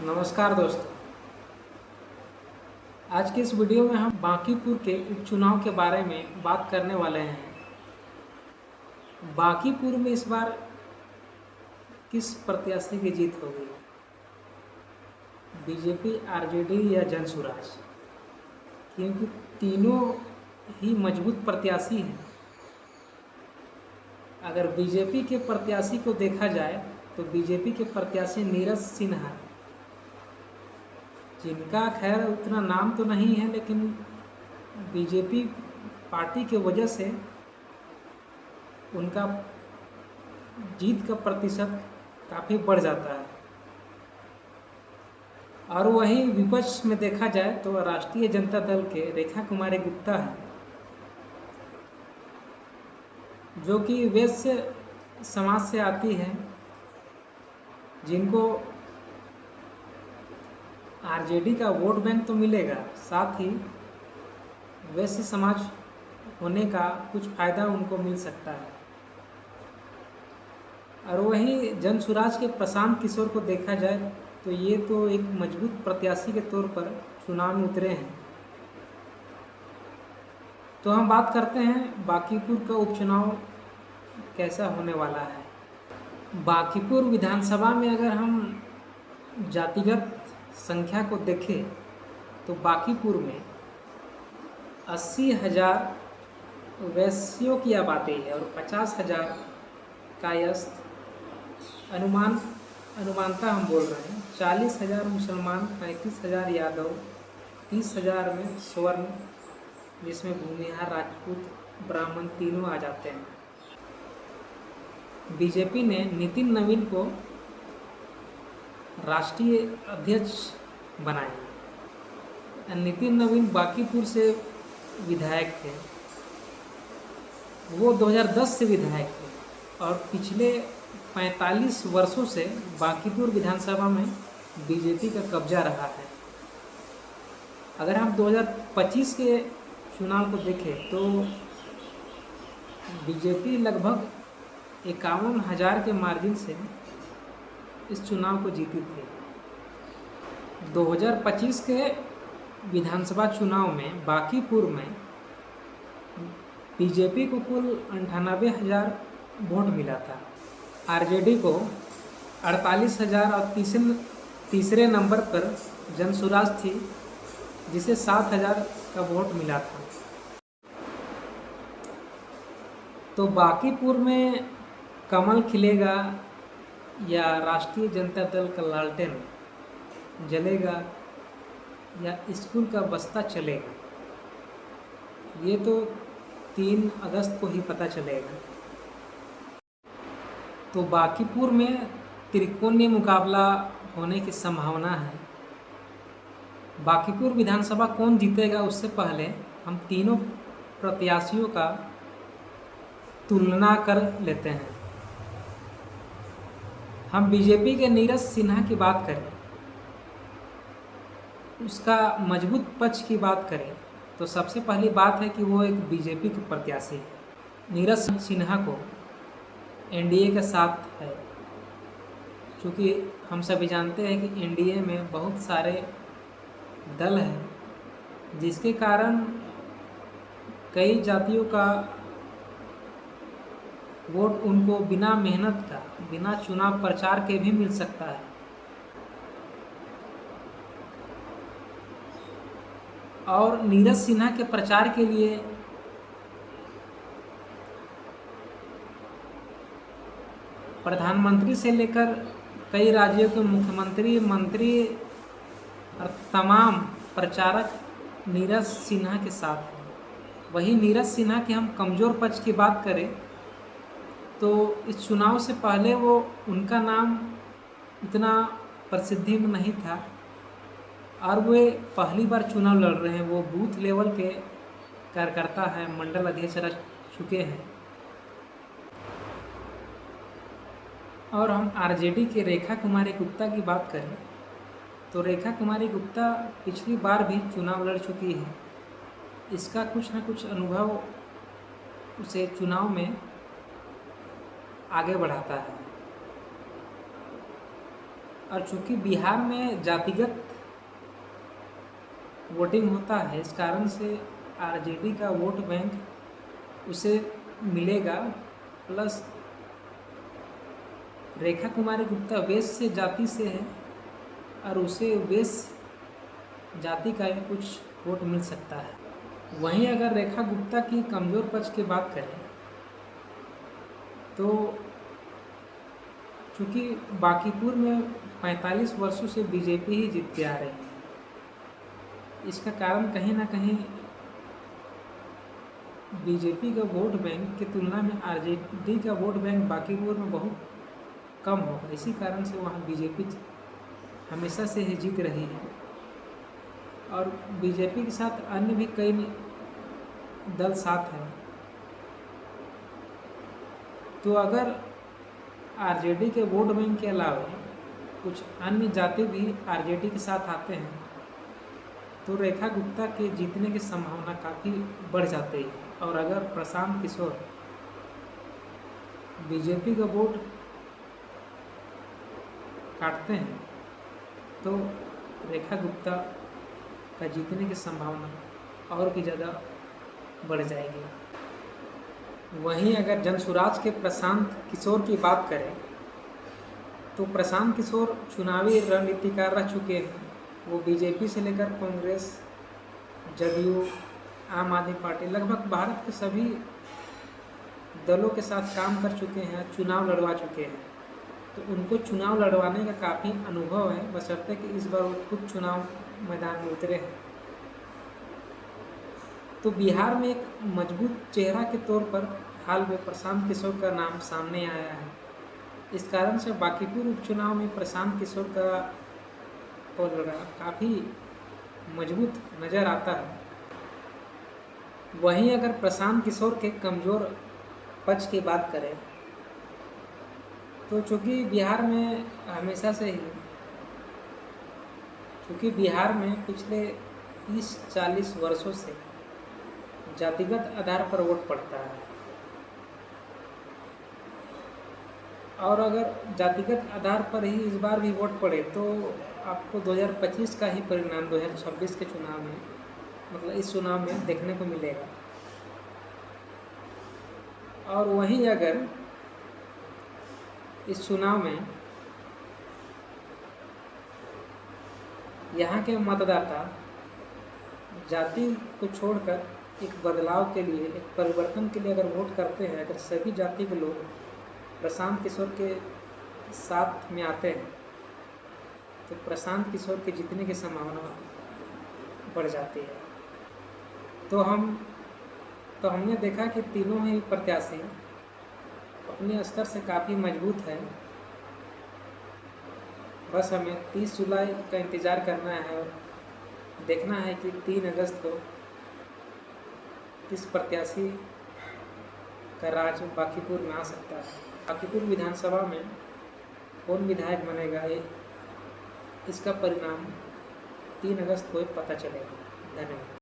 नमस्कार दोस्तों। आज की इस वीडियो में हम बांकीपुर के उपचुनाव के बारे में बात करने वाले हैं। बांकीपुर में इस बार किस प्रत्याशी की जीत होगी, बीजेपी, आरजेडी या जनसुराज? क्योंकि तीनों ही मजबूत प्रत्याशी हैं। अगर बीजेपी के प्रत्याशी को देखा जाए तो बीजेपी के प्रत्याशी नीरज सिन्हा, जिनका खैर उतना नाम तो नहीं है, लेकिन बीजेपी पार्टी के वजह से उनका जीत का प्रतिशत काफ़ी बढ़ जाता है। और वहीं विपक्ष में देखा जाए तो राष्ट्रीय जनता दल के रेखा कुमारी गुप्ता है, जो कि वैश्य समाज से आती है, जिनको आरजेडी का वोट बैंक तो मिलेगा, साथ ही वैश्य समाज होने का कुछ फ़ायदा उनको मिल सकता है। और वहीं जनसुराज के प्रशांत किशोर को देखा जाए तो ये तो एक मजबूत प्रत्याशी के तौर पर चुनाव में उतरे हैं। तो हम बात करते हैं बांकीपुर का उपचुनाव कैसा होने वाला है। बांकीपुर विधानसभा में अगर हम जातिगत संख्या को देखें तो बांकीपुर में 80,000 वैश्यों की आबादी है और 50,000 कायस्थ, अनुमानता हम बोल रहे हैं। 40,000 मुसलमान, 35,000 यादव, 30,000 में स्वर्ण, जिसमें भूमिहार, राजपूत, ब्राह्मण तीनों आ जाते हैं। बीजेपी ने नितिन नवीन को राष्ट्रीय अध्यक्ष बनाया। नितिन नवीन बांकीपुर से विधायक थे, वो 2010 से विधायक थे और पिछले 45 वर्षों से बांकीपुर विधानसभा में बीजेपी का कब्जा रहा है। अगर हम 2025 के चुनाव को देखें तो बीजेपी लगभग 51,000 के मार्जिन से इस चुनाव को जीती थी। 2025 के विधानसभा चुनाव में बांकीपुर में बीजेपी को कुल 98,000 वोट मिला था, आरजेडी को 48,000 और तीसरे नंबर पर जनसुराज थी, जिसे 7,000 का वोट मिला था। तो बांकीपुर में कमल खिलेगा या राष्ट्रीय जनता दल का लालटेन जलेगा या स्कूल का बस्ता चलेगा, ये तो 3 अगस्त को ही पता चलेगा। तो बांकीपुर में त्रिकोणीय मुकाबला होने की संभावना है। बांकीपुर विधानसभा कौन जीतेगा उससे पहले हम तीनों प्रत्याशियों का तुलना कर लेते हैं। हम बीजेपी के नीरज सिन्हा की बात करें, उसका मजबूत पक्ष की बात करें तो सबसे पहली बात है कि वो एक बीजेपी के प्रत्याशी है। नीरज सिन्हा को एनडीए के साथ है, क्योंकि हम सभी जानते हैं कि एनडीए में बहुत सारे दल हैं, जिसके कारण कई जातियों का वोट उनको बिना मेहनत का, बिना चुनाव प्रचार के भी मिल सकता है। और नीरज सिन्हा के प्रचार के लिए प्रधानमंत्री से लेकर कई राज्यों के मुख्यमंत्री, मंत्री और तमाम प्रचारक नीरज सिन्हा के साथ हैं। वहीं नीरज सिन्हा के हम कमज़ोर पक्ष की बात करें तो इस चुनाव से पहले वो उनका नाम इतना प्रसिद्धि में नहीं था और वे पहली बार चुनाव लड़ रहे हैं। वो बूथ लेवल के कार्यकर्ता हैं, मंडल अध्यक्ष रह चुके हैं। और हम आरजेडी के रेखा कुमारी गुप्ता की बात करें तो रेखा कुमारी गुप्ता पिछली बार भी चुनाव लड़ चुकी है। इसका कुछ न कुछ अनुभव उसे चुनाव में आगे बढ़ाता है। और चूँकि बिहार में जातिगत वोटिंग होता है, इस कारण से आरजेडी का वोट बैंक उसे मिलेगा। प्लस रेखा कुमारी गुप्ता वैश्य जाति से है और उसे वैश्य जाति का भी कुछ वोट मिल सकता है। वहीं अगर रेखा गुप्ता की कमज़ोर पक्ष की बात करें तो चूँकि बांकीपुर में 45 वर्षों से बीजेपी ही जीतती आ रही है, इसका कारण कहीं ना कहीं बीजेपी का वोट बैंक की तुलना में आरजेडी का वोट बैंक बांकीपुर में बहुत कम होगा। इसी कारण से वहाँ बीजेपी हमेशा से ही जीत रही है। और बीजेपी के साथ अन्य भी कई दल साथ हैं। तो अगर आरजेडी के वोट बैंक के अलावा कुछ अन्य जाति भी आरजेडी के साथ आते हैं तो रेखा गुप्ता के जीतने की संभावना काफ़ी बढ़ जाती है। और अगर प्रशांत किशोर बीजेपी का वोट काटते हैं तो रेखा गुप्ता का जीतने की संभावना और भी ज़्यादा बढ़ जाएगी। वहीं अगर जनसुराज के प्रशांत किशोर की बात करें तो प्रशांत किशोर चुनावी रणनीतिकार रह चुके हैं। वो बीजेपी से लेकर कांग्रेस, जदयू, आम आदमी पार्टी, लगभग भारत के सभी दलों के साथ काम कर चुके हैं, चुनाव लड़वा चुके हैं। तो उनको चुनाव लड़वाने का काफ़ी अनुभव है, बशर्ते कि इस बार वो खुद चुनाव मैदान में उतरे हैं। तो बिहार में एक मजबूत चेहरा के तौर पर हाल में प्रशांत किशोर का नाम सामने आया है। इस कारण से बांकीपुर उपचुनाव में प्रशांत किशोर का पलड़ा काफ़ी मजबूत नज़र आता है। वहीं अगर प्रशांत किशोर के कमज़ोर पक्ष की बात करें तो चूँकि बिहार में हमेशा से ही बिहार में पिछले 30-40 वर्षों से जातिगत आधार पर वोट पड़ता है। और अगर जातिगत आधार पर ही इस बार भी वोट पड़े तो आपको 2025 का ही परिणाम 2026 के चुनाव में, मतलब इस चुनाव में देखने को मिलेगा। और वहीं अगर इस चुनाव में यहाँ के मतदाता जाति को छोड़कर एक बदलाव के लिए, एक परिवर्तन के लिए अगर वोट करते हैं, अगर सभी जाति के लोग प्रशांत किशोर के साथ में आते हैं तो प्रशांत किशोर के जीतने की संभावना बढ़ जाती है। तो हमने देखा कि तीनों ही प्रत्याशी अपने स्तर से काफ़ी मजबूत है। बस हमें 30 जुलाई का इंतज़ार करना है और देखना है कि 3 अगस्त को किस प्रत्याशी का राज बांकीपुर में आ सकता है। बांकीपुर विधानसभा में कौन विधायक बनेगा, इसका परिणाम 3 अगस्त को पता चलेगा। धन्यवाद।